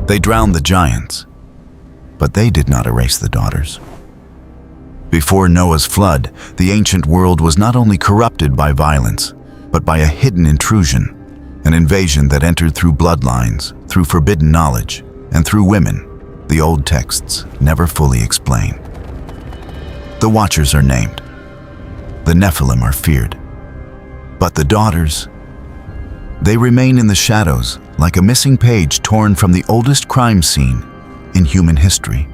They drowned the giants, but they did not erase the daughters. Before Noah's flood, the ancient world was not only corrupted by violence, but by a hidden intrusion, an invasion that entered through bloodlines, through forbidden knowledge, and through women the old texts never fully explain. The Watchers are named. The Nephilim are feared. But the daughters, they remain in the shadows like a missing page torn from the oldest crime scene in human history.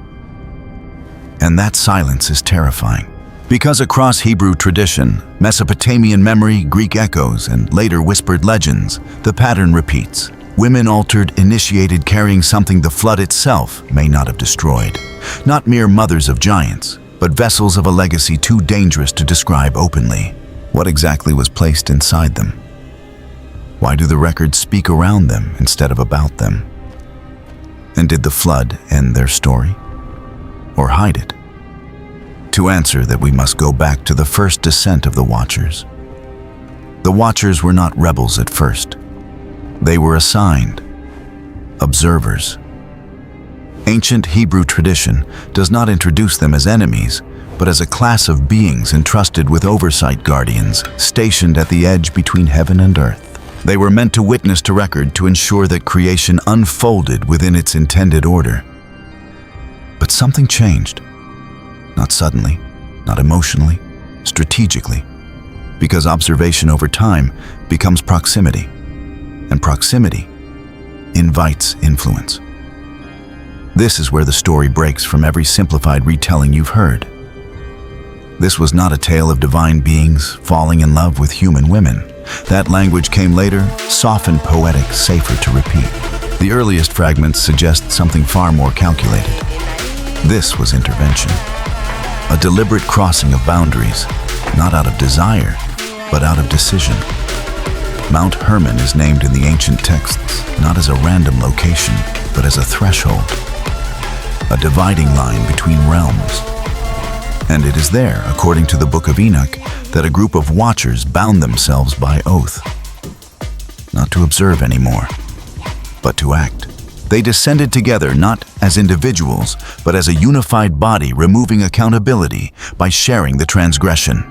And that silence is terrifying, because across Hebrew tradition, Mesopotamian memory, Greek echoes, and later whispered legends, the pattern repeats. Women altered, initiated, carrying something the flood itself may not have destroyed. Not mere mothers of giants, but vessels of a legacy too dangerous to describe openly. What exactly was placed inside them? Why do the records speak around them instead of about them? And did the flood end their story? Or hide it? To answer that, we must go back to the first descent of the Watchers. The Watchers were not rebels at first. They were assigned observers. Ancient Hebrew tradition does not introduce them as enemies, but as a class of beings entrusted with oversight guardians, stationed at the edge between heaven and earth. They were meant to witness to record to ensure that creation unfolded within its intended order. But something changed. Not suddenly, not emotionally, strategically, because observation over time becomes proximity, and proximity invites influence. This is where the story breaks from every simplified retelling you've heard. This was not a tale of divine beings falling in love with human women. That language came later, softened, poetic, safer to repeat. The earliest fragments suggest something far more calculated. This was intervention. A deliberate crossing of boundaries, not out of desire, but out of decision. Mount Hermon is named in the ancient texts not as a random location, but as a threshold, a dividing line between realms. And it is there, according to the Book of Enoch, that a group of watchers bound themselves by oath, not to observe anymore, but to act. They descended together not as individuals, but as a unified body, removing accountability by sharing the transgression.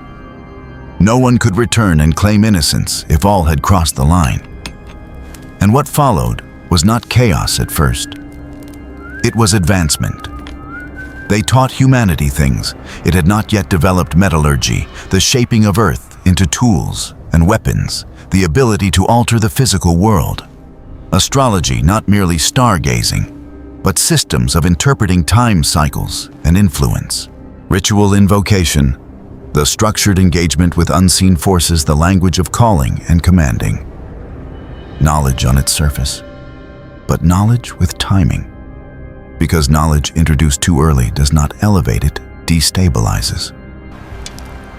No one could return and claim innocence if all had crossed the line. And what followed was not chaos at first. It was advancement. They taught humanity things. It had not yet developed metallurgy, the shaping of earth into tools and weapons, the ability to alter the physical world. Astrology, not merely stargazing, but systems of interpreting time cycles and influence. Ritual invocation, the structured engagement with unseen forces, the language of calling and commanding. Knowledge on its surface, but knowledge with timing. Because knowledge introduced too early does not elevate, it destabilizes.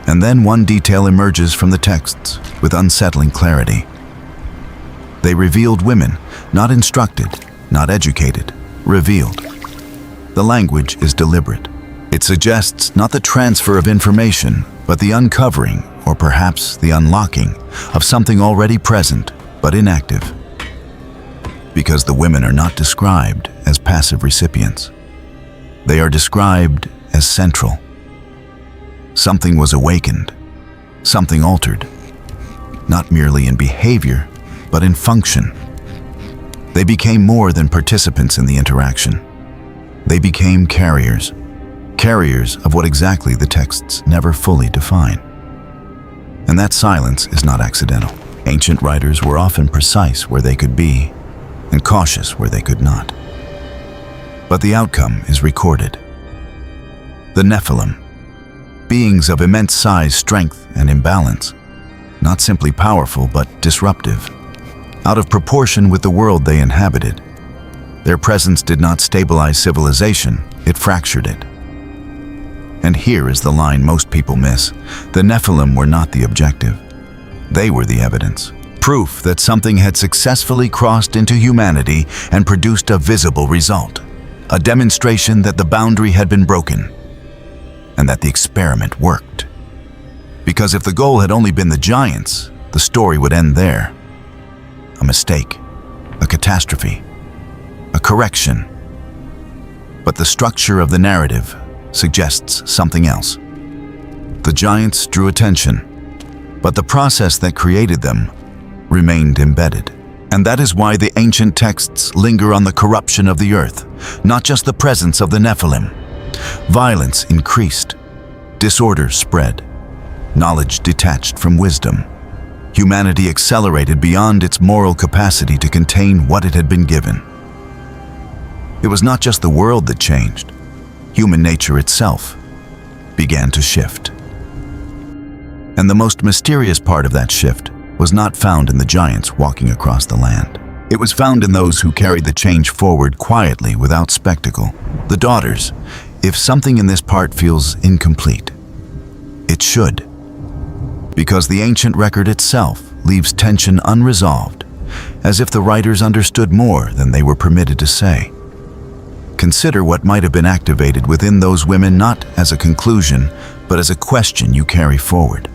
And then one detail emerges from the texts with unsettling clarity. They revealed women, not instructed, not educated, revealed. The language is deliberate. It suggests not the transfer of information, but the uncovering, or perhaps the unlocking, of something already present but inactive. Because the women are not described as passive recipients. They are described as central. Something was awakened, something altered, not merely in behavior, but in function. They became more than participants in the interaction. They became carriers of what exactly the texts never fully define. And that silence is not accidental. Ancient writers were often precise where they could be, and cautious where they could not. But the outcome is recorded. The Nephilim, beings of immense size, strength, and imbalance, not simply powerful but disruptive, out of proportion with the world they inhabited. Their presence did not stabilize civilization, it fractured it. And here is the line most people miss. The Nephilim were not the objective. They were the evidence. Proof that something had successfully crossed into humanity and produced a visible result. A demonstration that the boundary had been broken, and that the experiment worked. Because if the goal had only been the giants, the story would end there. A mistake, a catastrophe, a correction. But the structure of the narrative suggests something else. The giants drew attention, but the process that created them remained embedded. And that is why the ancient texts linger on the corruption of the earth, not just the presence of the Nephilim. Violence increased, disorder spread, knowledge detached from wisdom. Humanity accelerated beyond its moral capacity to contain what it had been given. It was not just the world that changed. Human nature itself began to shift. And the most mysterious part of that shift was not found in the giants walking across the land. It was found in those who carried the change forward quietly without spectacle. The daughters. If something in this part feels incomplete, it should. Because the ancient record itself leaves tension unresolved, as if the writers understood more than they were permitted to say. Consider what might have been activated within those women not as a conclusion, but as a question you carry forward.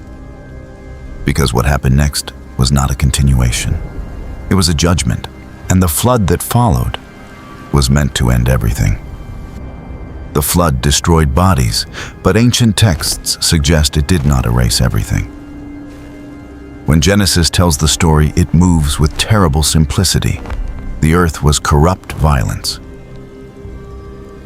Because what happened next was not a continuation. It was a judgment, and the flood that followed was meant to end everything. The flood destroyed bodies, but ancient texts suggest it did not erase everything. When Genesis tells the story, it moves with terrible simplicity. The earth was corrupt violence,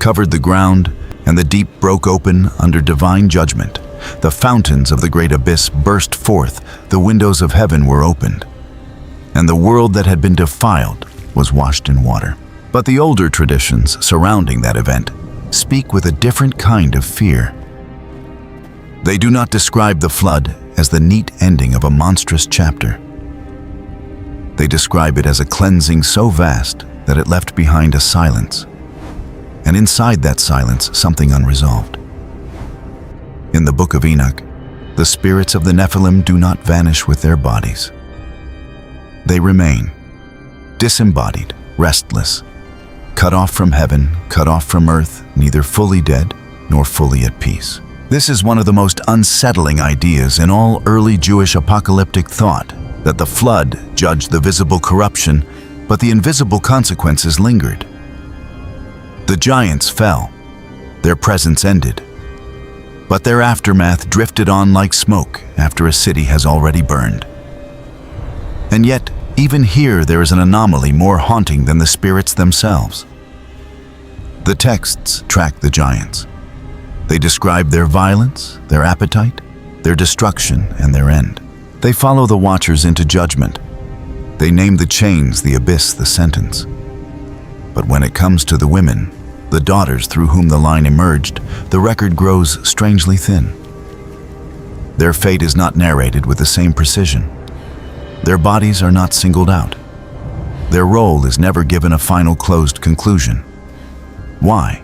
covered the ground, and the deep broke open under divine judgment. The fountains of the great abyss burst forth, the windows of heaven were opened, and the world that had been defiled was washed in water. But the older traditions surrounding that event speak with a different kind of fear. They do not describe the flood as the neat ending of a monstrous chapter. They describe it as a cleansing so vast that it left behind a silence, and inside that silence, something unresolved. In the Book of Enoch, the spirits of the Nephilim do not vanish with their bodies. They remain, disembodied, restless, cut off from heaven, cut off from earth, neither fully dead nor fully at peace. This is one of the most unsettling ideas in all early Jewish apocalyptic thought, that the flood judged the visible corruption, but the invisible consequences lingered. The giants fell, their presence ended, but their aftermath drifted on like smoke after a city has already burned. And yet, even here there is an anomaly more haunting than the spirits themselves. The texts track the giants. They describe their violence, their appetite, their destruction, and their end. They follow the watchers into judgment. They name the chains, the abyss, the sentence. But when it comes to the women, the daughters through whom the line emerged, the record grows strangely thin. Their fate is not narrated with the same precision. Their bodies are not singled out. Their role is never given a final closed conclusion. Why?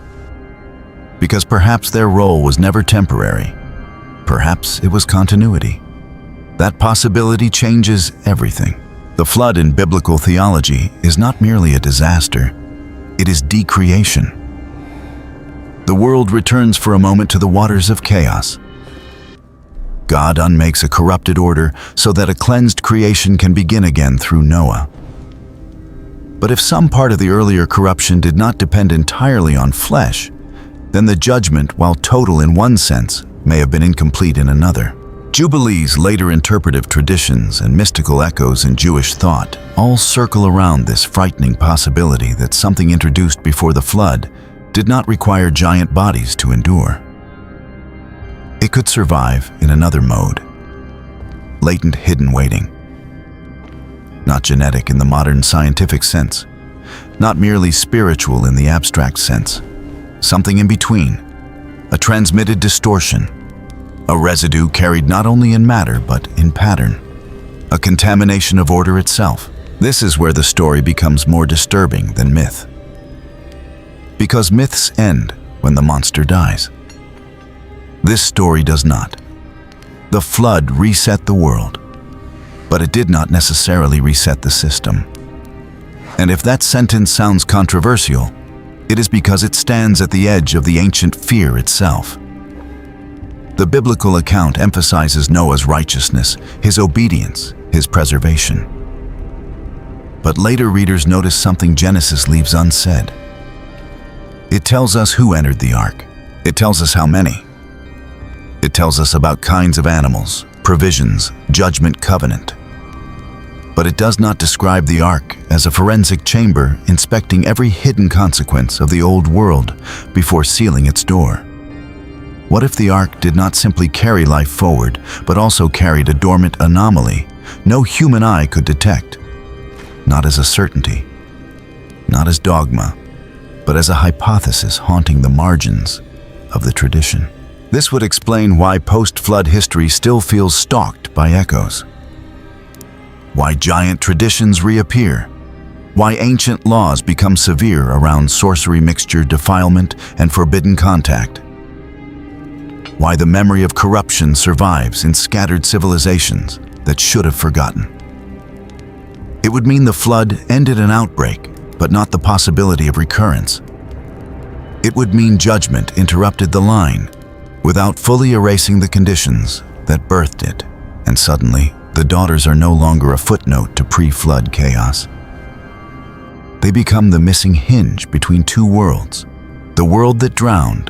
Because perhaps their role was never temporary. Perhaps it was continuity. That possibility changes everything. The flood in biblical theology is not merely a disaster, it is decreation. The world returns for a moment to the waters of chaos. God unmakes a corrupted order so that a cleansed creation can begin again through Noah. But if some part of the earlier corruption did not depend entirely on flesh, then the judgment, while total in one sense, may have been incomplete in another. Jubilees, later interpretive traditions, and mystical echoes in Jewish thought all circle around this frightening possibility that something introduced before the flood did not require giant bodies to endure. It could survive in another mode, latent, hidden waiting. Not genetic in the modern scientific sense, not merely spiritual in the abstract sense, something in between, a transmitted distortion, a residue carried not only in matter but in pattern, a contamination of order itself. This is where the story becomes more disturbing than myth. Because myths end when the monster dies. This story does not. The flood reset the world, but it did not necessarily reset the system. And if that sentence sounds controversial, it is because it stands at the edge of the ancient fear itself. The biblical account emphasizes Noah's righteousness, his obedience, his preservation. But later readers notice something Genesis leaves unsaid. It tells us who entered the ark. It tells us how many. It tells us about kinds of animals, provisions, judgment, covenant. But it does not describe the ark as a forensic chamber inspecting every hidden consequence of the old world before sealing its door. What if the ark did not simply carry life forward, but also carried a dormant anomaly no human eye could detect? Not as a certainty, not as dogma, but as a hypothesis haunting the margins of the tradition. This would explain why post-flood history still feels stalked by echoes. Why giant traditions reappear. Why ancient laws become severe around sorcery mixture, defilement, and forbidden contact. Why the memory of corruption survives in scattered civilizations that should have forgotten. It would mean the flood ended an outbreak, but not the possibility of recurrence. It would mean judgment interrupted the line without fully erasing the conditions that birthed it. And suddenly, the daughters are no longer a footnote to pre-flood chaos. They become the missing hinge between two worlds, the world that drowned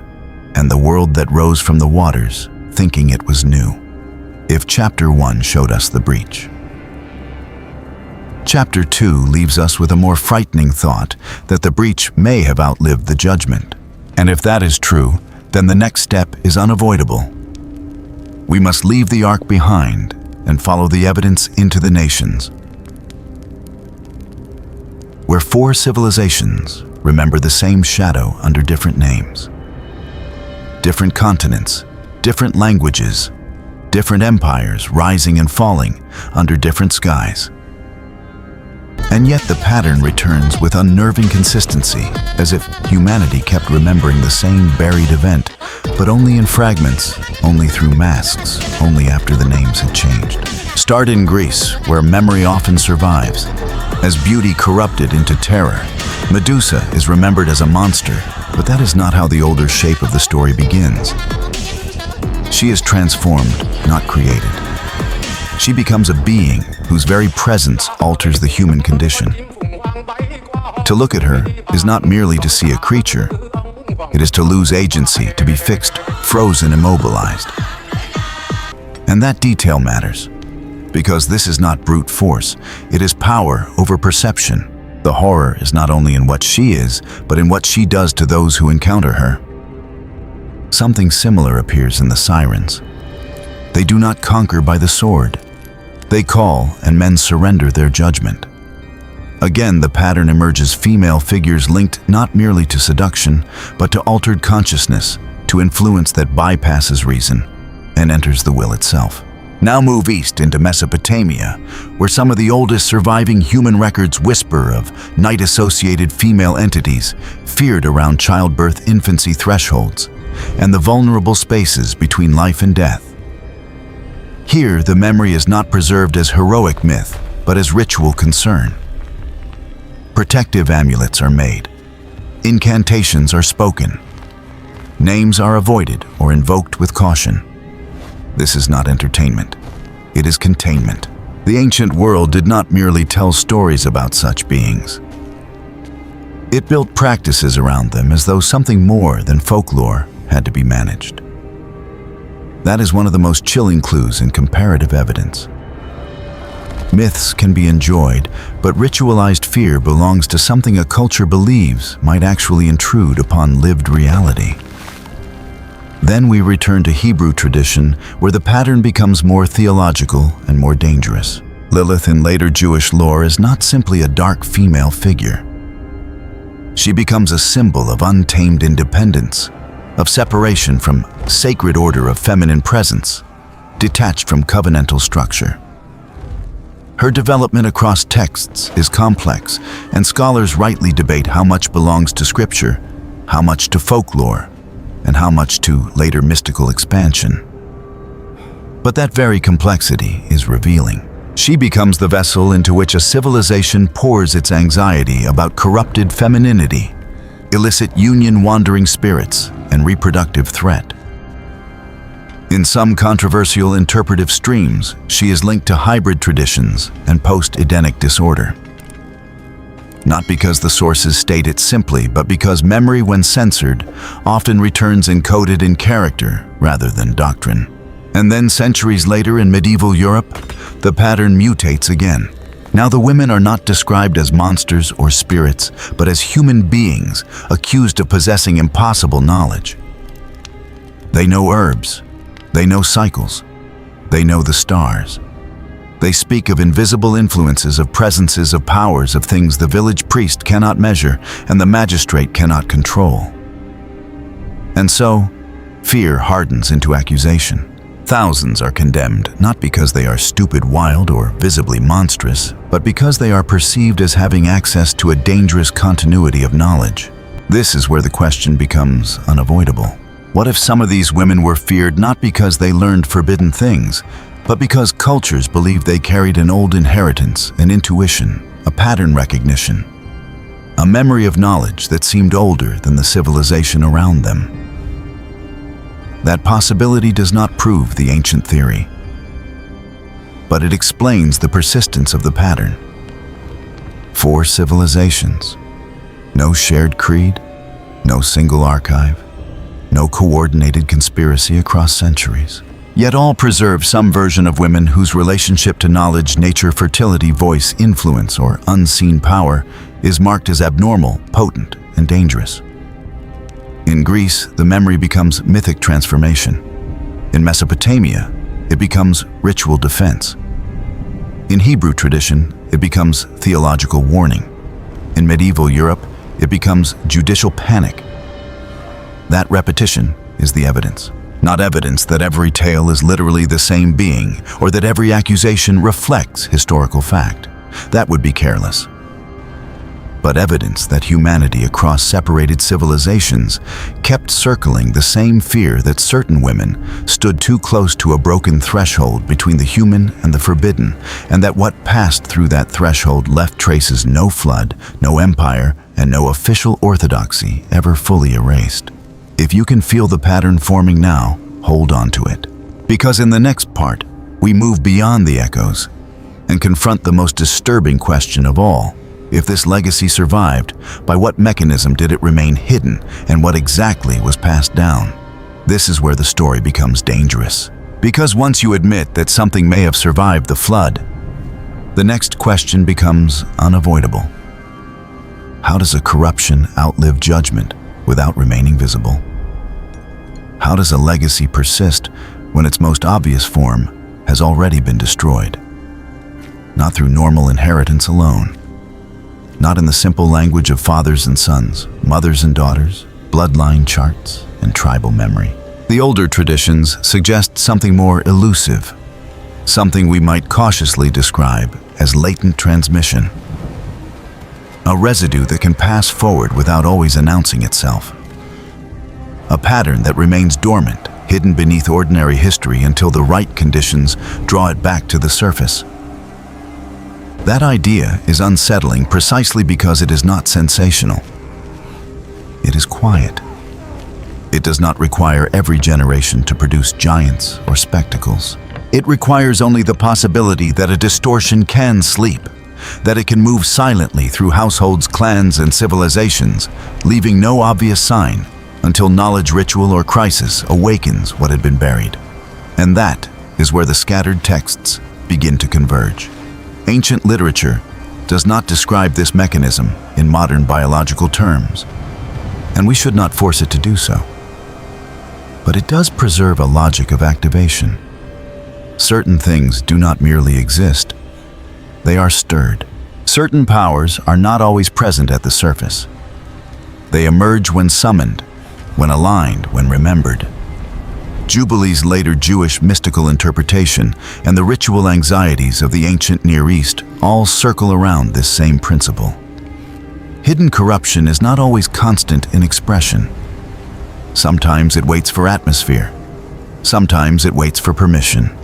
and the world that rose from the waters, thinking it was new. If Chapter 1 showed us the breach, Chapter 2 leaves us with a more frightening thought that the breach may have outlived the judgment. And if that is true, then the next step is unavoidable. We must leave the ark behind and follow the evidence into the nations, where 4 civilizations remember the same shadow under different names. Different continents, different languages, different empires rising and falling under different skies. And yet the pattern returns with unnerving consistency, as if humanity kept remembering the same buried event, but only in fragments, only through masks, only after the names had changed. Start in Greece, where memory often survives. As beauty corrupted into terror, Medusa is remembered as a monster, but that is not how the older shape of the story begins. She is transformed, not created. She becomes a being whose very presence alters the human condition. To look at her is not merely to see a creature. It is to lose agency, to be fixed, frozen, immobilized. And that detail matters, because this is not brute force. It is power over perception. The horror is not only in what she is, but in what she does to those who encounter her. Something similar appears in the sirens. They do not conquer by the sword. They call, and men surrender their judgment. Again, the pattern emerges: female figures linked not merely to seduction, but to altered consciousness, to influence that bypasses reason and enters the will itself. Now move east into Mesopotamia, where some of the oldest surviving human records whisper of night-associated female entities feared around childbirth infancy thresholds and the vulnerable spaces between life and death. Here, the memory is not preserved as heroic myth, but as ritual concern. Protective amulets are made. Incantations are spoken. Names are avoided or invoked with caution. This is not entertainment. It is containment. The ancient world did not merely tell stories about such beings. It built practices around them as though something more than folklore had to be managed. That is one of the most chilling clues in comparative evidence. Myths can be enjoyed, but ritualized fear belongs to something a culture believes might actually intrude upon lived reality. Then we return to Hebrew tradition, where the pattern becomes more theological and more dangerous. Lilith in later Jewish lore is not simply a dark female figure. She becomes a symbol of untamed independence, of separation from sacred order of feminine presence, detached from covenantal structure. Her development across texts is complex, and scholars rightly debate how much belongs to scripture, how much to folklore, and how much to later mystical expansion. But that very complexity is revealing. She becomes the vessel into which a civilization pours its anxiety about corrupted femininity, illicit union, wandering spirits, and reproductive threat. In some controversial interpretive streams, she is linked to hybrid traditions and post-Edenic disorder. Not because the sources state it simply, but because memory, when censored, often returns encoded in character rather than doctrine. And then centuries later in medieval Europe, the pattern mutates again. Now the women are not described as monsters or spirits, but as human beings accused of possessing impossible knowledge. They know herbs, they know cycles, they know the stars. They speak of invisible influences, of presences, of powers, of things the village priest cannot measure and the magistrate cannot control. And so, fear hardens into accusation. Thousands are condemned, not because they are stupid, wild, or visibly monstrous, but because they are perceived as having access to a dangerous continuity of knowledge. This is where the question becomes unavoidable. What if some of these women were feared not because they learned forbidden things, but because cultures believed they carried an old inheritance, an intuition, a pattern recognition, a memory of knowledge that seemed older than the civilization around them? That possibility does not prove the ancient theory, but it explains the persistence of the pattern. 4 civilizations, no shared creed, no single archive, no coordinated conspiracy across centuries. Yet all preserve some version of women whose relationship to knowledge, nature, fertility, voice, influence, or unseen power is marked as abnormal, potent, and dangerous. In Greece, the memory becomes mythic transformation. In Mesopotamia, it becomes ritual defense. In Hebrew tradition, it becomes theological warning. In medieval Europe, it becomes judicial panic. That repetition is the evidence. Not evidence that every tale is literally the same being, or that every accusation reflects historical fact. That would be careless. But evidence that humanity across separated civilizations kept circling the same fear that certain women stood too close to a broken threshold between the human and the forbidden, and that what passed through that threshold left traces no flood, no empire, and no official orthodoxy ever fully erased. If you can feel the pattern forming now, hold on to it. Because in the next part, we move beyond the echoes and confront the most disturbing question of all. If this legacy survived, by what mechanism did it remain hidden, and what exactly was passed down? This is where the story becomes dangerous. Because once you admit that something may have survived the flood, the next question becomes unavoidable. How does a corruption outlive judgment without remaining visible? How does a legacy persist when its most obvious form has already been destroyed? Not through normal inheritance alone. Not in the simple language of fathers and sons, mothers and daughters, bloodline charts, and tribal memory. The older traditions suggest something more elusive, something we might cautiously describe as latent transmission. A residue that can pass forward without always announcing itself. A pattern that remains dormant, hidden beneath ordinary history until the right conditions draw it back to the surface. That idea is unsettling precisely because it is not sensational. It is quiet. It does not require every generation to produce giants or spectacles. It requires only the possibility that a distortion can sleep, that it can move silently through households, clans, and civilizations, leaving no obvious sign until knowledge, ritual, or crisis awakens what had been buried. And that is where the scattered texts begin to converge. Ancient literature does not describe this mechanism in modern biological terms, and we should not force it to do so. But it does preserve a logic of activation. Certain things do not merely exist, they are stirred. Certain powers are not always present at the surface. They emerge when summoned, when aligned, when remembered. Jubilee's later Jewish mystical interpretation and the ritual anxieties of the ancient Near East all circle around this same principle. Hidden corruption is not always constant in expression. Sometimes it waits for atmosphere. Sometimes it waits for permission.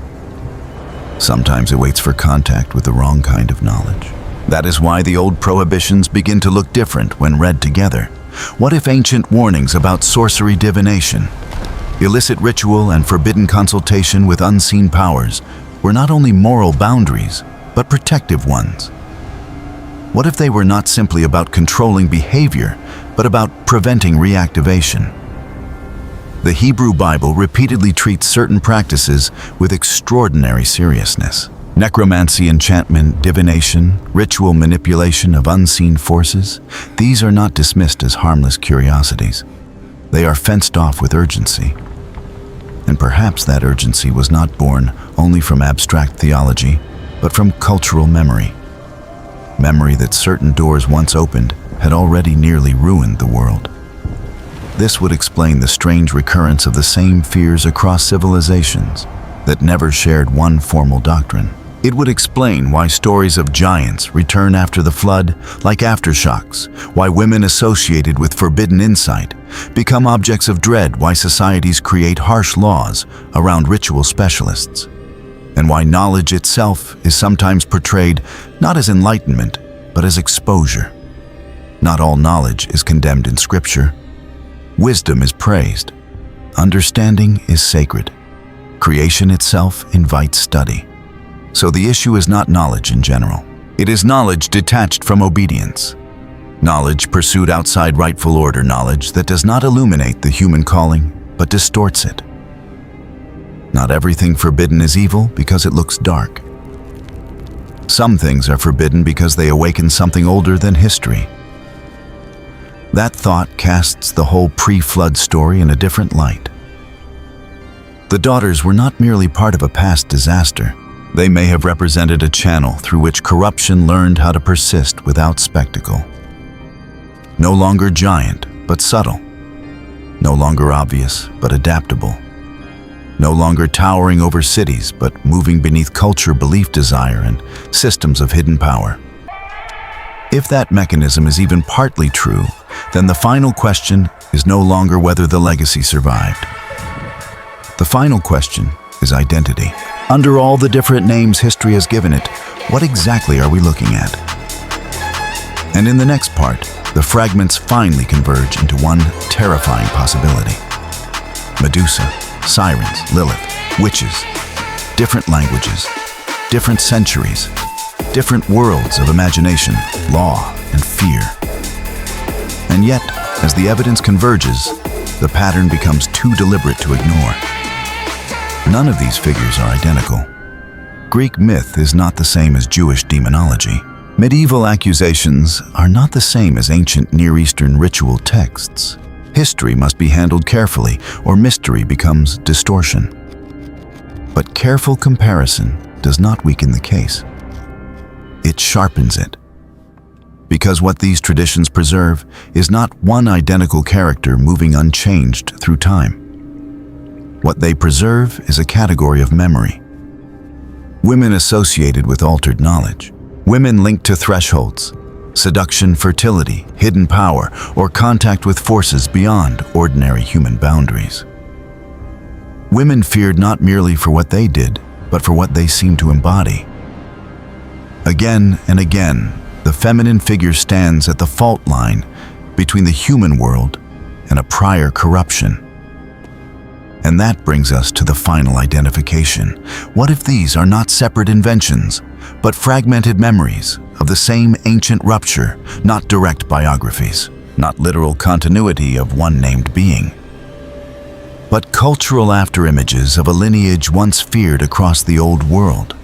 Sometimes it waits for contact with the wrong kind of knowledge. That is why the old prohibitions begin to look different when read together. What if ancient warnings about sorcery, divination, illicit ritual, and forbidden consultation with unseen powers were not only moral boundaries, but protective ones? What if they were not simply about controlling behavior, but about preventing reactivation? The Hebrew Bible repeatedly treats certain practices with extraordinary seriousness. Necromancy, enchantment, divination, ritual manipulation of unseen forces, these are not dismissed as harmless curiosities. They are fenced off with urgency. And perhaps that urgency was not born only from abstract theology, but from cultural memory. Memory that certain doors once opened had already nearly ruined the world. This would explain the strange recurrence of the same fears across civilizations that never shared one formal doctrine. It would explain why stories of giants return after the flood like aftershocks, why women associated with forbidden insight become objects of dread, why societies create harsh laws around ritual specialists, and why knowledge itself is sometimes portrayed not as enlightenment, but as exposure. Not all knowledge is condemned in Scripture. Wisdom is praised. Understanding is sacred. Creation itself invites study. So the issue is not knowledge in general. It is knowledge detached from obedience. Knowledge pursued outside rightful order, knowledge that does not illuminate the human calling, but distorts it. Not everything forbidden is evil because it looks dark. Some things are forbidden because they awaken something older than history. That thought casts the whole pre-flood story in a different light. The daughters were not merely part of a past disaster. They may have represented a channel through which corruption learned how to persist without spectacle. No longer giant, but subtle. No longer obvious, but adaptable. No longer towering over cities, but moving beneath culture, belief, desire, and systems of hidden power. If that mechanism is even partly true, then the final question is no longer whether the legacy survived. The final question is identity. Under all the different names history has given it, what exactly are we looking at? And in the next part, the fragments finally converge into one terrifying possibility. Medusa, sirens, Lilith, witches, different languages, different centuries, different worlds of imagination, law, and fear. And yet, as the evidence converges, the pattern becomes too deliberate to ignore. None of these figures are identical. Greek myth is not the same as Jewish demonology. Medieval accusations are not the same as ancient Near Eastern ritual texts. History must be handled carefully, or mystery becomes distortion. But careful comparison does not weaken the case. It sharpens it. Because what these traditions preserve is not one identical character moving unchanged through time. What they preserve is a category of memory. Women associated with altered knowledge. Women linked to thresholds, seduction, fertility, hidden power, or contact with forces beyond ordinary human boundaries. Women feared not merely for what they did, but for what they seemed to embody. Again and again, the feminine figure stands at the fault line between the human world and a prior corruption. And that brings us to the final identification. What if these are not separate inventions, but fragmented memories of the same ancient rupture, not direct biographies, not literal continuity of one named being, but cultural afterimages of a lineage once feared across the old world?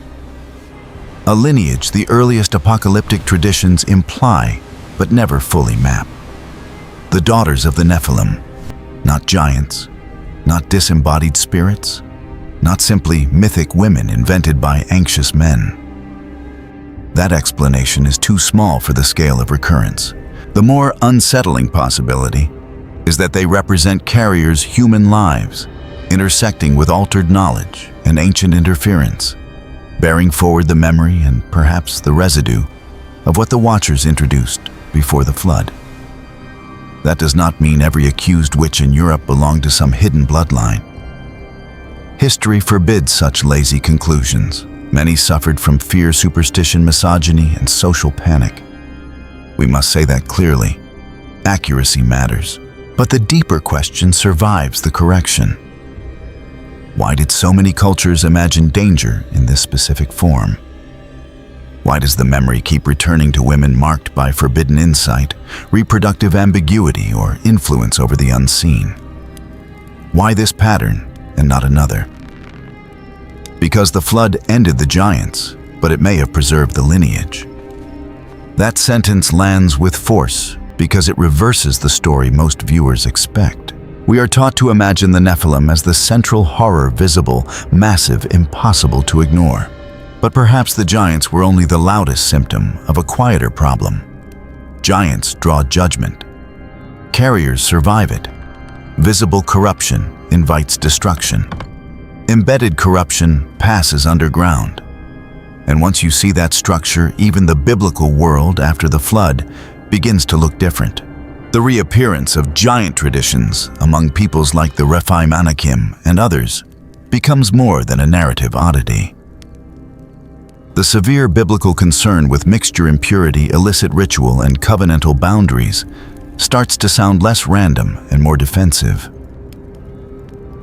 A lineage the earliest apocalyptic traditions imply, but never fully map. The daughters of the Nephilim, not giants, not disembodied spirits, not simply mythic women invented by anxious men. That explanation is too small for the scale of recurrence. The more unsettling possibility is that they represent carriers' human lives, intersecting with altered knowledge and ancient interference, bearing forward the memory and perhaps the residue of what the Watchers introduced before the flood. That does not mean every accused witch in Europe belonged to some hidden bloodline. History forbids such lazy conclusions. Many suffered from fear, superstition, misogyny, and social panic. We must say that clearly. Accuracy matters. But the deeper question survives the correction. Why did so many cultures imagine danger in this specific form? Why does the memory keep returning to women marked by forbidden insight, reproductive ambiguity, or influence over the unseen? Why this pattern and not another? Because the flood ended the giants, but it may have preserved the lineage. That sentence lands with force because it reverses the story most viewers expect. We are taught to imagine the Nephilim as the central horror, visible, massive, impossible to ignore. But perhaps the giants were only the loudest symptom of a quieter problem. Giants draw judgment. Carriers survive it. Visible corruption invites destruction. Embedded corruption passes underground. And once you see that structure, even the biblical world after the flood begins to look different. The reappearance of giant traditions among peoples like the Rephaim Anakim and others becomes more than a narrative oddity. The severe biblical concern with mixture impurity, illicit ritual, and covenantal boundaries starts to sound less random and more defensive.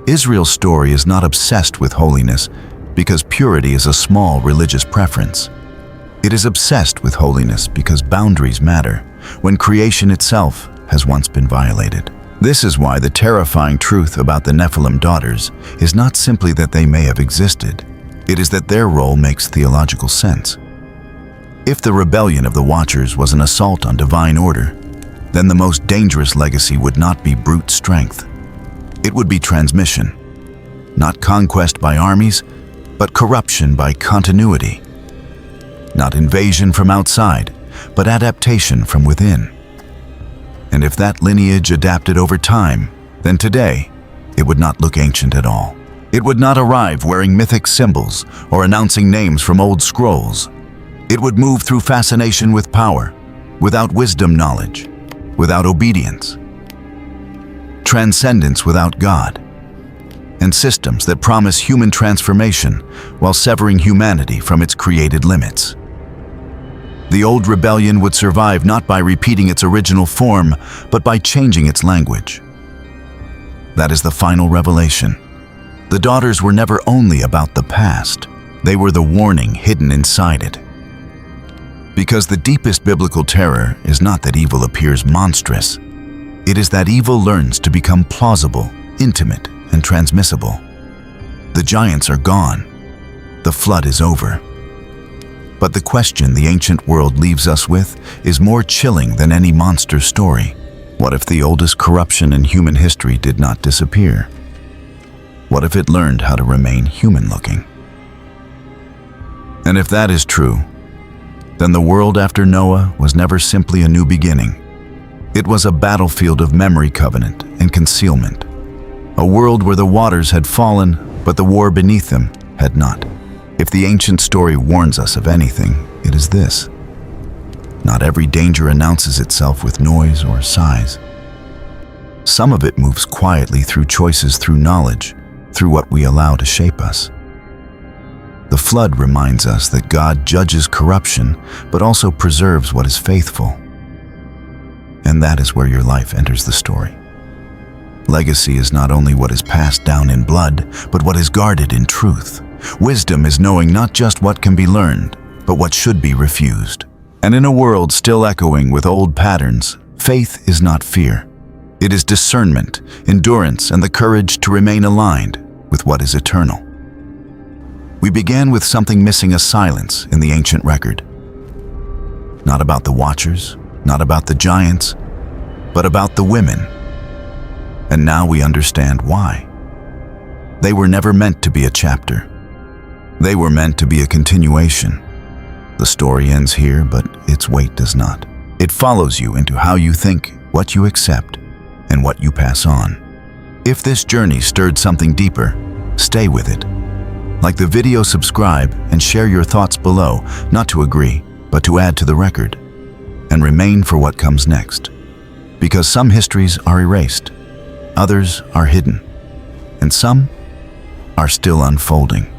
Israel's story is not obsessed with holiness because purity is a small religious preference. It is obsessed with holiness because boundaries matter when creation itself has once been violated. This is why the terrifying truth about the Nephilim daughters is not simply that they may have existed. It is that their role makes theological sense. If the rebellion of the Watchers was an assault on divine order, then the most dangerous legacy would not be brute strength. It would be transmission. Not conquest by armies, but corruption by continuity. Not invasion from outside, but adaptation from within. And if that lineage adapted over time, then today, it would not look ancient at all. It would not arrive wearing mythic symbols or announcing names from old scrolls. It would move through fascination with power, without wisdom knowledge, without obedience, transcendence without God, and systems that promise human transformation while severing humanity from its created limits. The old rebellion would survive not by repeating its original form, but by changing its language. That is the final revelation. The daughters were never only about the past, they were the warning hidden inside it. Because the deepest biblical terror is not that evil appears monstrous, it is that evil learns to become plausible, intimate, and transmissible. The giants are gone. The flood is over. But the question the ancient world leaves us with is more chilling than any monster story. What if the oldest corruption in human history did not disappear? What if it learned how to remain human-looking? And if that is true, then the world after Noah was never simply a new beginning. It was a battlefield of memory, covenant, and concealment. A world where the waters had fallen, but the war beneath them had not. If the ancient story warns us of anything, it is this. Not every danger announces itself with noise or sighs. Some of it moves quietly through choices, through knowledge, through what we allow to shape us. The flood reminds us that God judges corruption, but also preserves what is faithful. And that is where your life enters the story. Legacy is not only what is passed down in blood, but what is guarded in truth. Wisdom is knowing not just what can be learned, but what should be refused. And in a world still echoing with old patterns, faith is not fear. It is discernment, endurance, and the courage to remain aligned with what is eternal. We began with something missing, a silence in the ancient record. Not about the Watchers, not about the giants, but about the women. And now we understand why. They were never meant to be a chapter. They were meant to be a continuation. The story ends here, but its weight does not. It follows you into how you think, what you accept, and what you pass on. If this journey stirred something deeper, stay with it. Like the video, subscribe and share your thoughts below, not to agree, but to add to the record. And remain for what comes next. Because some histories are erased, others are hidden, and some are still unfolding.